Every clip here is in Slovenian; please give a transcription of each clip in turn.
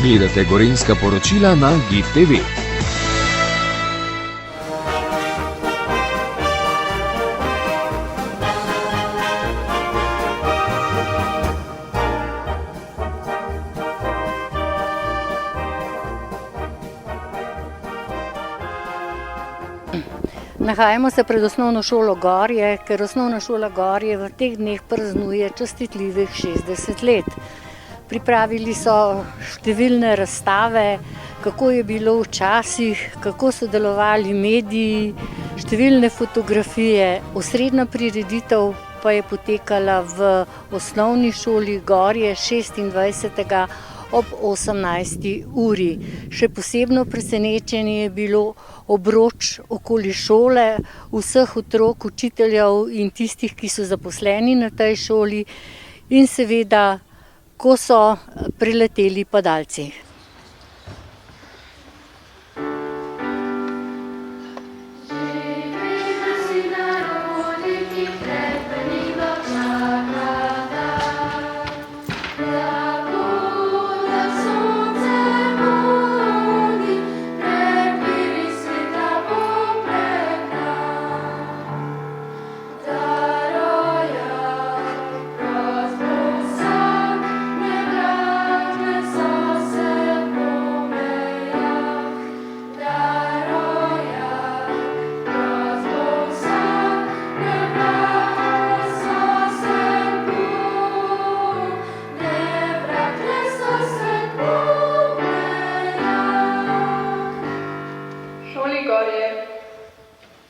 Gledate gorenjska poročila na GIF TV. Nahajamo se pred osnovno šolo Gorje, ker osnovna šola Gorje v teh dneh praznuje častitljivih 60 let. Pripravili so številne razstave, kako je bilo včasih, kako so delovali mediji, številne fotografije. Osrednja prireditev pa je potekala v osnovni šoli Gorje 26. ob 18. uri. Še posebno presenečenje je bilo obroč okoli šole, vseh otrok, učiteljev in tistih, ki so zaposleni na tej šoli, in seveda, ko so prileteli padalci.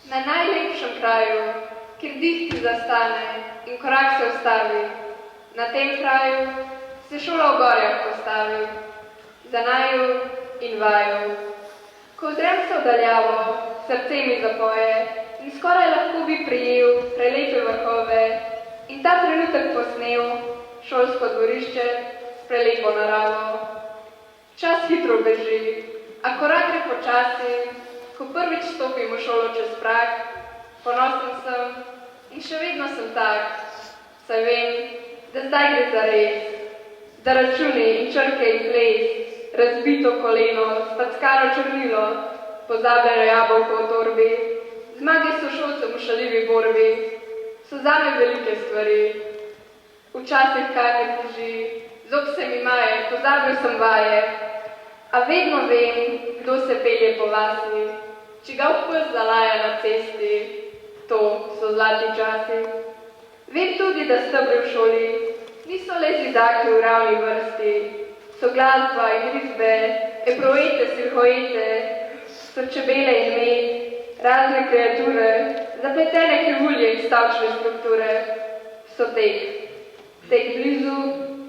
Na najlepšem kraju, kjer dih ti zastane in korak se ustavi, na tem kraju se šola v Gorjah postavi, za naju in vaju. Ko ozrem se vdaljavo, srce mi zapoje in skoraj lahko bi prijel prelepe vrhove in ta trenutek posnel šolsko dvorišče s prelepo naravo. Čas hitro beži, a korak gre počasi. Ko prvič stopim v šolo čez prag, ponosen sem in še vedno sem tak, saj vem, da zdaj gre za res, da računi in črke in ples, razbito koleno, spackano črnilo, pozabljeno jabolko v torbi, zmage sošolcem v šaljivi borbi, so zame velike stvari. Včasih kaj me teži, zob se mi maje, pozabil sem vaje, a vedno vem, kdo se pelje po vasi, čigav pes zalaja na cesti, to so zlati časi. Vem tudi, da stebri v šoli niso le zidaki v ravni vrsti, so glasba in risbe, eproete, silhoete, so čebele in med, razne kreature, zapletene krivulje in stavčne strukture, so tek blizu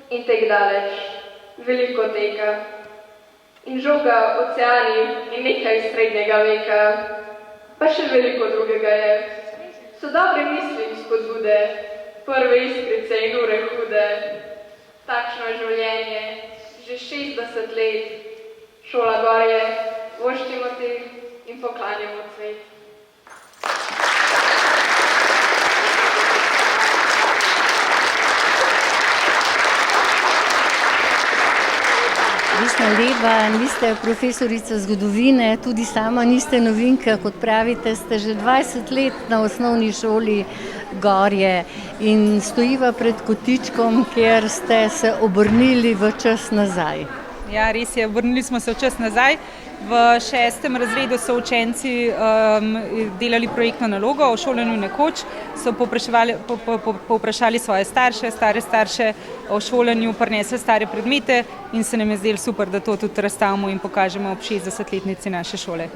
in tek daleč, veliko teka. In žoga, oceani in nekaj srednjega veka, pa še veliko drugega je. So dobre misli in spodbude, prve iskrice in ure hude. Takšno je življenje, že 60 let. Šola Gorje, voščimo ti in poklanjamo cvet. Vi ste leva, vi ste profesorica zgodovine, tudi sama niste novinka, kot pravite, ste že 20 let na osnovni šoli Gorje in stojiva pred kotičkom, kjer ste se obrnili v čas nazaj. Ja, res je, obrnili smo se v čas nazaj. V 6. razredu so učenci delali projektno nalogo o šolanju nekoč, so povprašali svoje stare starše o šolanju, prinesli stare predmete in se nam je zdelo super, da to tudi razstavimo in pokažemo ob 60-letnici naše šole.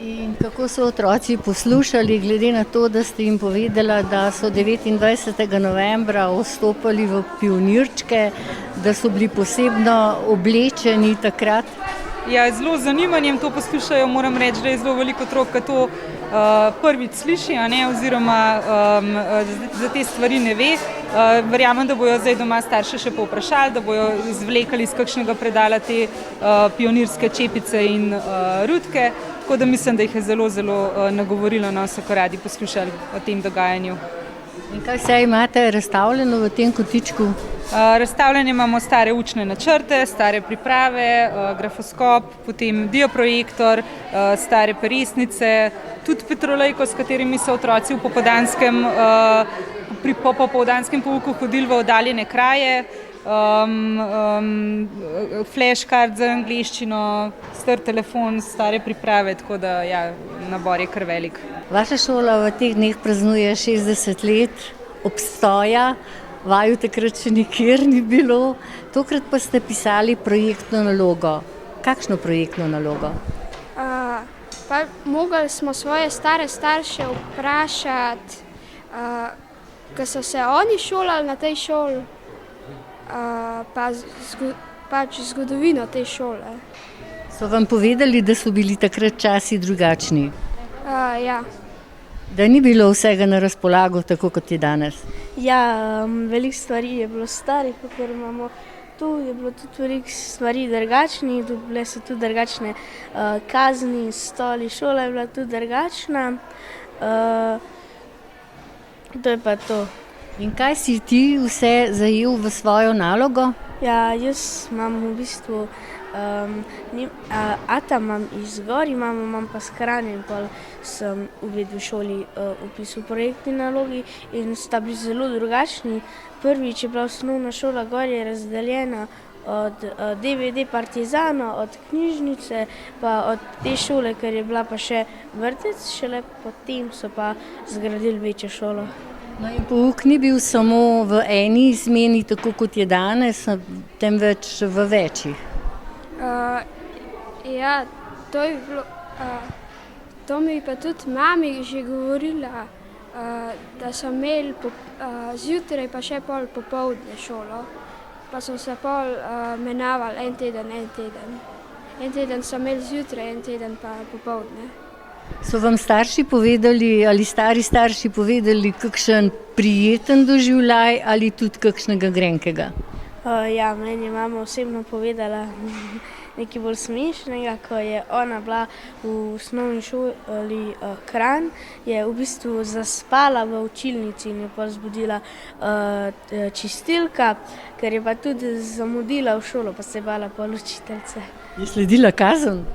In kako so otroci poslušali, glede na to, da ste jim povedala, da so 29. novembra vstopali v pionirčke, da so bili posebno oblečeni takrat? Ja, zelo z zanimanjem to poslušajo, moram reči, da je zelo veliko otrok, ki to prvič sliši, oziroma za te stvari ne ve. Verjamem, da bojo zdaj doma starše še povprašali, da bojo izvlekali iz kakšnega predala te pionirske čepice in rutke, tako da mislim, da jih je zelo nagovorilo, so ko radi poslušali o tem dogajanju. In kaj vse imate razstavljeno v tem kotičku? Razstavljene imamo stare učne načrte, stare priprave, grafoskop, potem dioprojektor, stare peresnice, tudi petrolejko, s katerimi so otroci v popoldanskem pouku hodili v oddaljene kraje, flashcard za angleščino, star telefon, stare priprave, tako da ja, nabor je kar velik. Vaša šola v teh dneh praznuje 60 let obstoja, vaju takrat še nikjer ni bilo, tokrat pa ste pisali projektno nalogo. Kakšno projektno nalogo? Mogli smo svoje stare starše vprašati, ko so se oni šolali na tej šoli, pač zgodovino te šole. So vam povedali, da so bili takrat časi drugačni? Ja. Da ni bilo vsega na razpolago, tako kot je danes? Ja, veliko stvari je bilo starih, ker imamo tu, je bilo tudi veliko stvari drugačnih, bile so tudi drugačne kazni, stoli, šola je bila tudi drugačna. To je pa to. In kaj si ti vse zajel v svojo nalogo? Ja, jaz imam v bistvu, ata imam iz gor, imam pa skranje in pol sem v šoli upisal projektni nalogi in sta bili zelo drugačni. Prvič je bila osnovna šola gor je razdeljena od DVD Partizana, od knjižnice, pa od te šole, ker je bila pa še vrtec, šele potem so pa zgradili večjo šolo. No in pouk ni bil samo v eni izmeni, tako kot je danes, temveč v večjih. Ja, to je bilo, to mi pa tudi mami že govorila, da so imeli zjutraj pa še pol popoldne šolo, pa so se pol menjavali en teden. En teden so imeli zjutraj, en teden pa popoldne. So vam starši povedali ali stari starši povedali kakšen prijeten doživljaj ali tudi kakšnega grenkega? Ja, meni je mama osebno povedala nekaj bolj smešnega, ko je ona bila v osnovni šoli Kranj, je v bistvu zaspala v učilnici in je pa zbudila čistilka, ker je pa tudi zamudila v šolo, pa se je bala pol učiteljice. Je sledila kazen?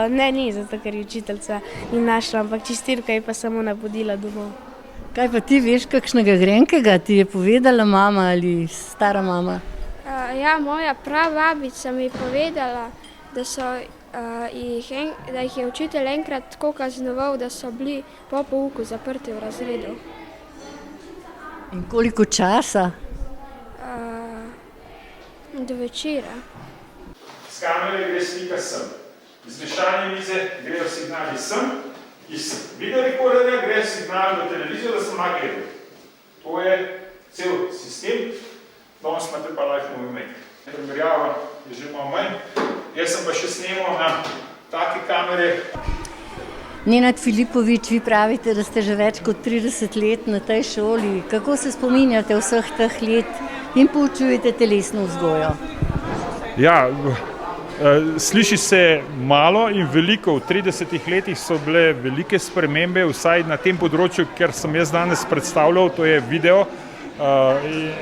Ne, ni, zato ker je učiteljica ni našla, ampak čistilka je pa samo napodila domov. Kaj pa ti veš kakšnega grenkega, ti je povedala mama ali stara mama? Ja, moja prababica mi je povedala, da jih je učitelj enkrat tako kaznoval, da so bili po pouku zaprti v razredu. In koliko časa? Do večera. Z kamere gre slika sem. Z mešalne mize grejo signali sem, iz videorekorderja gre signal v televizijo, da sem gledal. To je cel sistem, danes imate pa Live Movie Maker. Primerjava je že malo manj, jaz sem pa še snemal na take kamere. Nenad Filipovič, vi pravite, da ste že več kot 30 let na tej šoli. Kako se spominjate vseh teh let in poučujete telesno vzgojo? Ja, sliši se malo in veliko. V 30 letih so bile velike spremembe, vsaj na tem področju, ker sem jaz danes predstavljal, to je video,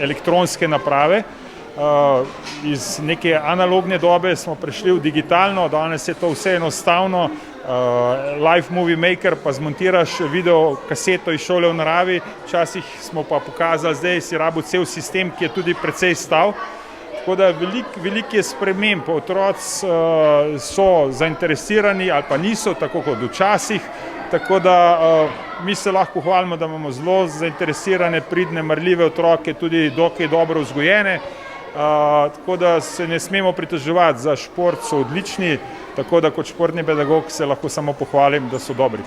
elektronske naprave. Iz neke analogne dobe smo prešli v digitalno, danes je to vse enostavno. Live Movie Maker pa zmontiraš video kaseto iz šole v naravi, včasih smo pa pokazali, zdaj si rabil cel sistem, ki je tudi precej stal. Tako da veliko je sprememb, otroci so zainteresirani ali pa niso, tako kot včasih, tako da mi se lahko hvalimo, da imamo zelo zainteresirane, pridne, marljive otroke, tudi dokaj dobro vzgojene, tako da se ne smemo pritoževati, za šport so odlični, tako da kot športni pedagog se lahko samo pohvalim, da so dobri.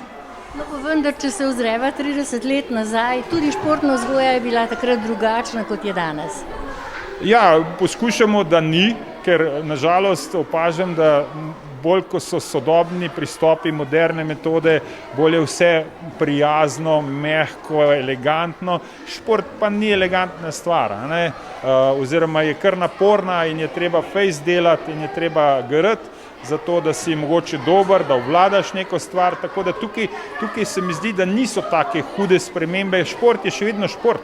No pa vendar, če se ozreva 30 let nazaj, tudi športna vzgoja je bila takrat drugačna, kot je danes. Ja, poskušamo, da ni, ker nažalost opažam, da bolj ko so sodobni pristopi, moderne metode, bolj je vse prijazno, mehko, elegantno. Šport pa ni elegantna stvar, ne? Oziroma je kar naporna in je treba fejst delati in je treba grati, zato da si mogoče dober, da obvladaš neko stvar, tako da tukaj se mi zdi, da niso take hude spremembe. Šport je še vedno šport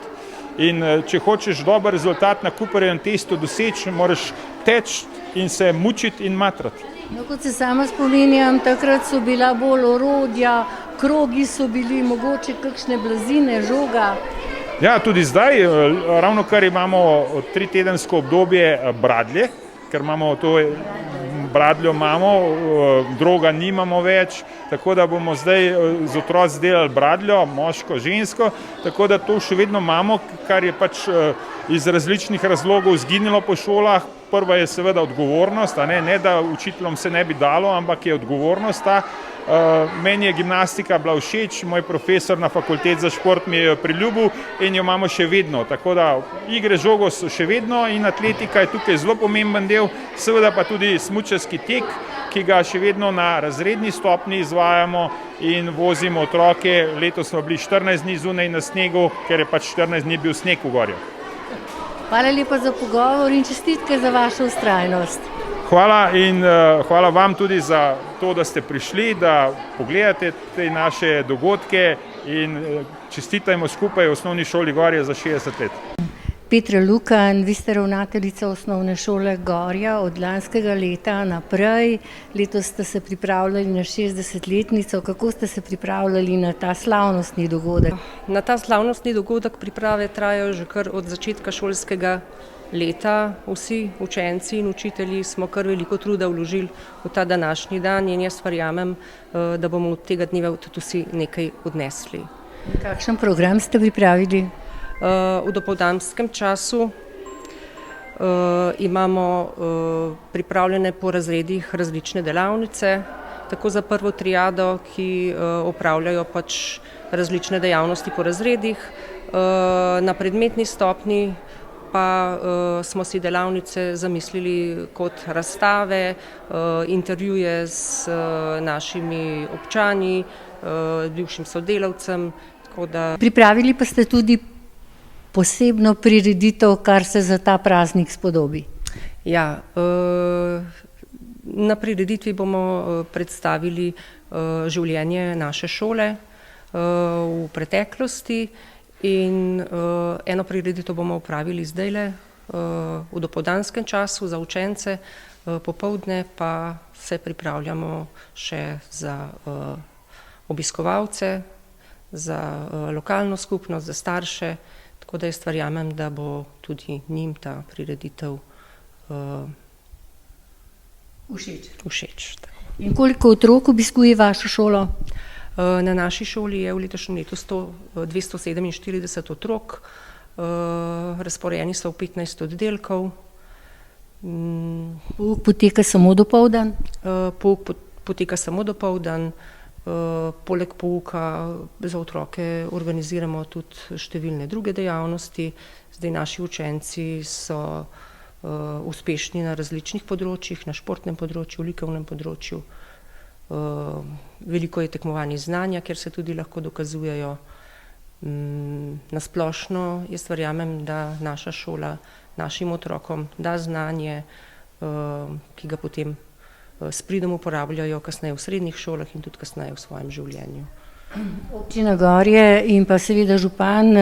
in če hočeš dober rezultat na Cooperjevem testu doseči, moraš teči in se mučiti in matrati. No, kot se sama spominjam, takrat so bila bolj orodja, krogi so bili, mogoče kakšne blazine, žoga. Ja, tudi zdaj, ravno kar imamo 3-tedensko obdobje bradlje, ker imamo to bradljo droga nimamo več, tako da bomo zdaj z otroci delali bradljo, moško, žensko, tako da to še vedno imamo, kar je pač iz različnih razlogov izginilo po šolah. Prva je seveda odgovornost, ne da učiteljem se ne bi dalo, ampak je odgovornost ta. Meni je gimnastika bila všeč, moj profesor na fakulteti za šport mi je priljubil in jo imamo še vedno. Tako da igre žogo so še vedno in atletika je tukaj zelo pomemben del, seveda pa tudi smučarski tek, ki ga še vedno na razredni stopnji izvajamo in vozimo otroke. Letos smo bili 14 dni zunaj na snegu, ker je pač 14 dni bil sneg v gorju. Hvala lepa za pogovor in čestitke za vašo vztrajnost. Hvala in hvala vam tudi za to, da ste prišli, da pogledate te naše dogodke in čestitajmo skupaj v osnovni šoli Gorje za 60 let. Petra Lukan, vi ste ravnateljica osnovne šole Gorja od lanskega leta naprej. Letos ste se pripravljali na 60-letnico. Kako ste se pripravljali na ta slavnostni dogodek? Na ta slavnostni dogodek priprave trajajo že kar od začetka šolskega leta. Vsi učenci in učitelji smo kar veliko truda vložili v ta današnji dan in jaz verjamem, da bomo od tega dneva tudi vsi nekaj odnesli. Kakšen program ste pripravili? V dopoldanskem času imamo pripravljene po razredih različne delavnice, tako za prvo triado, ki opravljajo pač različne dejavnosti po razredih. Na predmetni stopnji pa smo si delavnice zamislili kot razstave, intervjuje s našimi občani, bivšim sodelavcem. Pripravili pa ste tudi posebno prireditev, kar se za ta praznik spodobi. Ja, na prireditvi bomo predstavili življenje naše šole v preteklosti in eno prireditev bomo opravili zdajle v dopoldanskem času za učence, popoldne pa se pripravljamo še za obiskovalce, za lokalno skupnost, za starše. Tako da jaz verjamem, da bo tudi njim ta prireditev všeč. In koliko otrok obiskuje vašo šolo? Na naši šoli je v letošnjem letu 247 otrok, razporejeni so v 15 oddelkov. Pouk poteka samo dopoldan? Pouk poteka samo dopoldan. Poleg pouka za otroke organiziramo tudi številne druge dejavnosti. Zdaj naši učenci so uspešni na različnih področjih, na športnem področju, likovnem področju. Veliko je tekmovanj znanja, kjer se tudi lahko dokazujejo. Na splošno jaz verjamem, da naša šola našim otrokom da znanje, ki ga potem s pridom uporabljajo kasneje v srednjih šolah in tudi kasneje v svojem življenju. Občina Gorje in pa seveda župan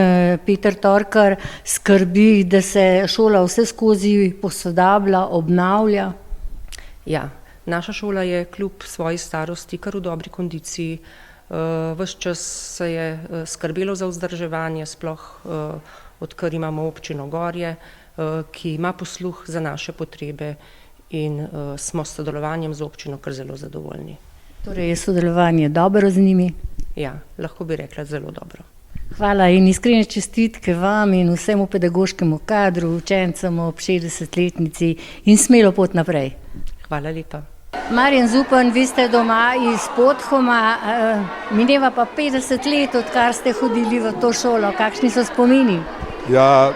Peter Torkar skrbi, da se šola vse skozi posodablja, obnavlja. Ja, naša šola je kljub svoji starosti kar v dobri kondiciji. Ves čas se je skrbelo za vzdrževanje, sploh odkar imamo občino Gorje, ki ima posluh za naše potrebe in smo s sodelovanjem z občino kar zelo zadovoljni. Torej je sodelovanje dobro z njimi? Ja, lahko bi rekla zelo dobro. Hvala in iskrene čestitke vam in vsemu pedagoškemu kadru, učencem ob 60-letnici in smelo pot naprej. Hvala lepa. Marjan Zupan, vi ste doma iz Podhoma, mineva pa 50 let, odkar ste hodili v to šolo. Kakšni so spomini? Ja,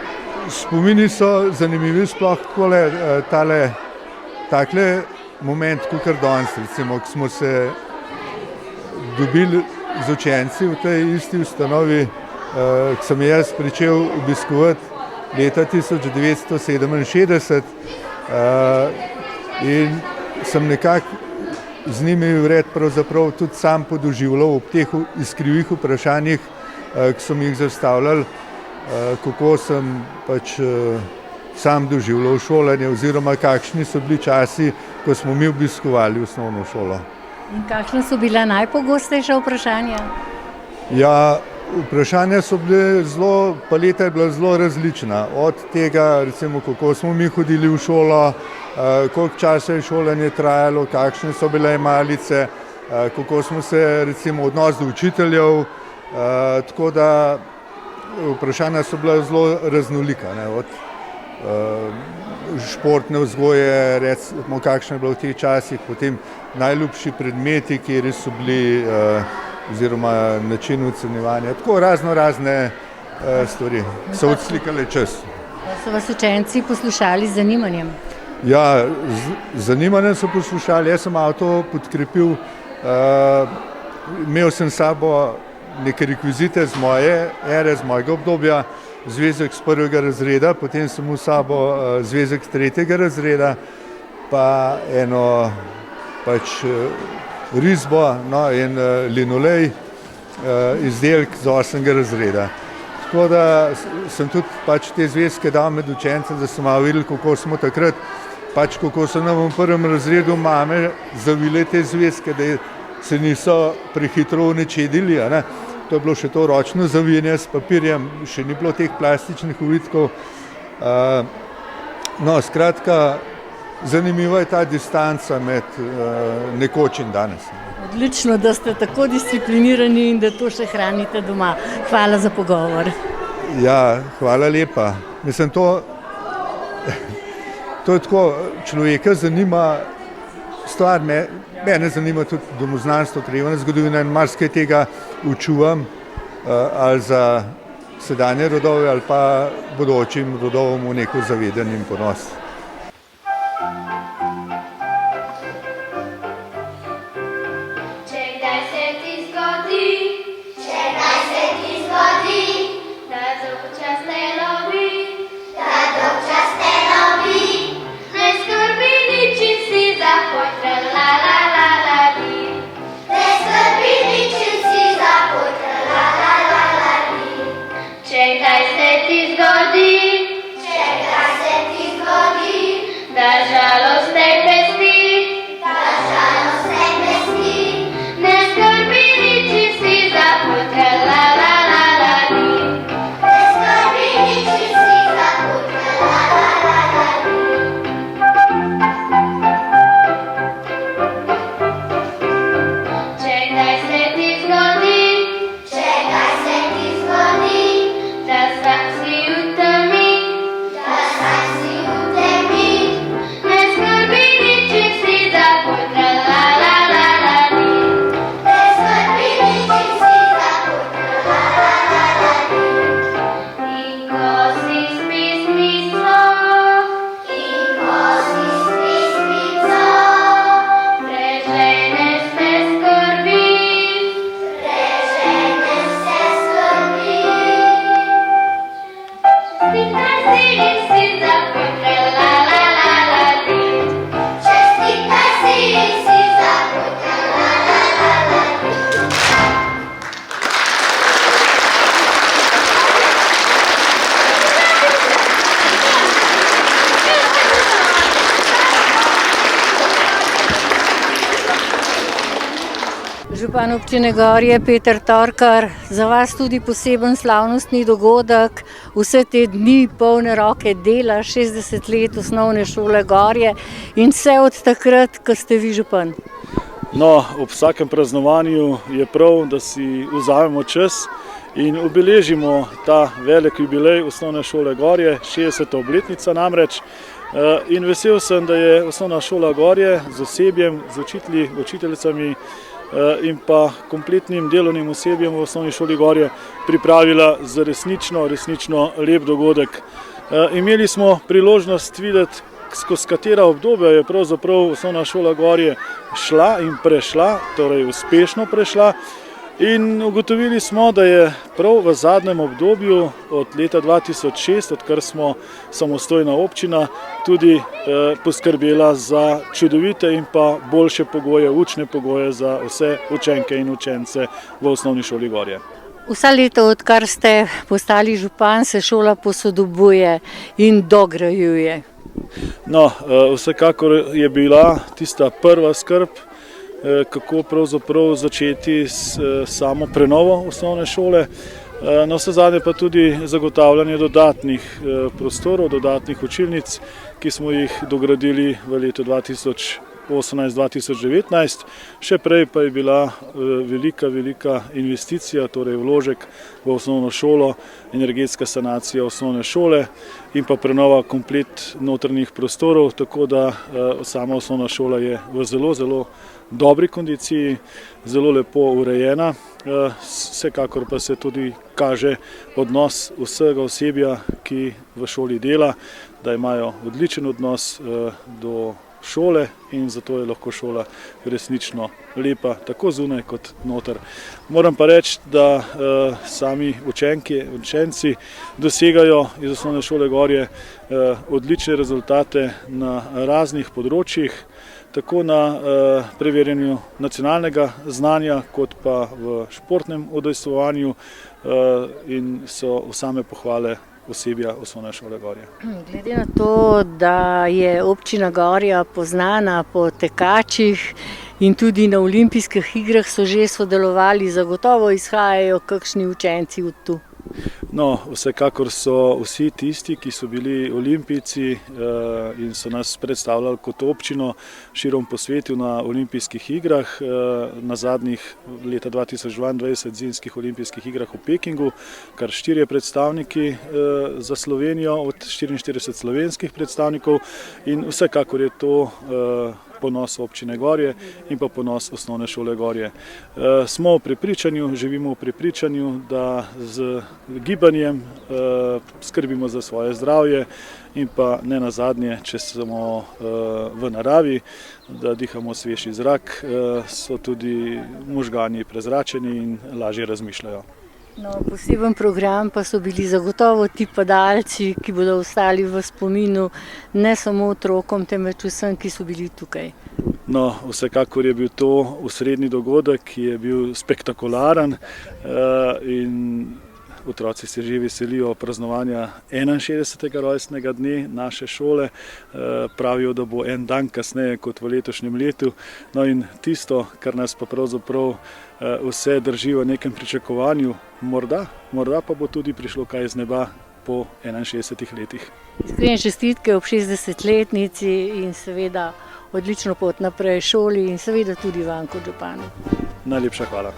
spomini so zanimivi, sploh takle moment, kot danes, recimo, ko smo se dobili z učenci v tej isti ustanovi, ko sem jaz pričel obiskovati leta 1967 in sem nekako z njimi vred pravzaprav tudi sam podoživljal ob teh izkrivih vprašanjih, ki so mi jih zastavljali, kako sem pač sam doživljal šolanje oziroma kakšni so bili časi, ko smo mi obiskovali osnovno šolo. In kakšna so bila najpogostejša vprašanja? Ja, vprašanja so bile zelo, paleta je bila zelo različna. Od tega, recimo, kako smo mi hodili v šolo, koliko časa je šolanje trajalo, kakšne so bile malice, kako smo se, recimo, odnos do učiteljev, tako da vprašanja so bila zelo raznolika, ne, od športne vzgoje, recimo, kakšna je bila v teh časih, potem najljubši predmeti, kjer so bili, oziroma način ocenjevanja, tako razne stvari so odslikale čas. So vas učenci poslušali z zanimanjem? Ja, z zanimanjem so poslušali, jaz sem avto podkrepil, imel sem s sabo neke rekvizite z moje ere, z mojega obdobja, zvezek z 1. razreda, potem sem v sabo zvezek z 3. razreda, pa eno pač risbo, no, in linolej, izdelek z 8. razreda. Tako da sem tudi pač te zvezke dal med učence, da so malo videli, kako smo takrat, pač kako so nam v 1. razredu mame zavile te zvezke, da se niso prehitro unečedili, ne. To je bilo še to ročno zavijanje s papirjem, še ni bilo teh plastičnih ovitkov. No, skratka, zanimiva je ta distanca med nekoč in danes. Odlično, da ste tako disciplinirani in da to še hranite doma. Hvala za pogovor. Ja, hvala lepa. Mislim, to je tako, človeka zanima stvar, mene zanima tudi domoznanstvo, krajevna zgodovina in marsikaj tega učuvam, ali za sedanje rodove ali pa bodočim rodovom v neko zavedanje in ponos. Župan občine Gorje Peter Torkar, za vas tudi poseben slavnostni dogodek, vse te dni polne roke dela, 60 let osnovne šole Gorje in vse od takrat, ko ste vi župan. No, ob vsakem praznovanju je prav, da si vzamemo čas in obeležimo ta velik jubilej osnovne šole Gorje, 60. obletnica namreč. In vesel sem, da je osnovna šola Gorje z osebjem, z učitelji, učiteljicami in pa kompletnim delovnim osebjem v osnovni šoli Gorje pripravila za resnično lep dogodek. Imeli smo priložnost videti skozi katera obdobja je pravzaprav osnovna šola Gorje šla in prešla, torej uspešno prešla. In ugotovili smo, da je prav v zadnjem obdobju od leta 2006, odkar smo samostojna občina, tudi poskrbela za čudovite in pa boljše pogoje, učne pogoje za vse učenke in učence v osnovni šoli Gorje. Vsa leta, odkar ste postali župan, se šola posodobuje in dograjuje. No, vsekakor je bila tista prva skrb, kako pravzaprav začeti s samo prenovo osnovne šole. Na vse zadnje pa tudi zagotavljanje dodatnih prostorov, dodatnih učilnic, ki smo jih dogradili v letu 2018-2019. Še prej pa je bila velika investicija, torej vložek v osnovno šolo, energetska sanacija osnovne šole in pa prenova komplet notranjih prostorov, tako da sama osnovna šola je v zelo dobri kondiciji, zelo lepo urejena. Vsekakor pa se tudi kaže odnos vsega osebja, ki v šoli dela, da imajo odličen odnos do šole in zato je lahko šola resnično lepa, tako zunaj kot noter. Moram pa reči, da sami učenci dosegajo iz osnovne šole Gorje odlične rezultate na raznih področjih, tako na preverjanju nacionalnega znanja, kot pa v športnem udejstvovanju in so same pohvale osebja osnovne šole Gorje. Glede na to, da je občina Gorja poznana po tekačih in tudi na olimpijskih igrah so že sodelovali, zagotovo izhajajo kakšni učenci od tu. No, vsekakor so vsi tisti, ki so bili olimpijci in so nas predstavljali kot občino širom po svetu na olimpijskih igrah, na zadnjih leta 2022 zimskih olimpijskih igrah v Pekingu, kar 4 predstavniki za Slovenijo od 44 slovenskih predstavnikov in vsekakor je to ponos občine Gorje in pa ponos osnovne šole Gorje. Smo v prepričanju, živimo v prepričanju, da z gibanjem skrbimo za svoje zdravje in pa ne nazadnje, če smo v naravi, da dihamo svež zrak, so tudi možgani prezračeni in lažje razmišljajo. No, poseben program pa so bili zagotovo ti padalci, ki bodo ostali v spominu ne samo otrokom, temveč vsem, ki so bili tukaj. No, vsekakor je bil to osrednji dogodek, ki je bil spektakularen in otroci se že veselijo praznovanja 61. rojstnega dne naše šole. Pravijo, da bo en dan kasneje kot v letošnjem letu. No in tisto, kar nas pa pravzaprav vse drži v nekem pričakovanju, morda pa bo tudi prišlo kaj iz neba po 61 letih. Iskrene čestitke ob 60-letnici in seveda odlično pot naprej šoli in seveda tudi vam kot županu. Najlepša hvala.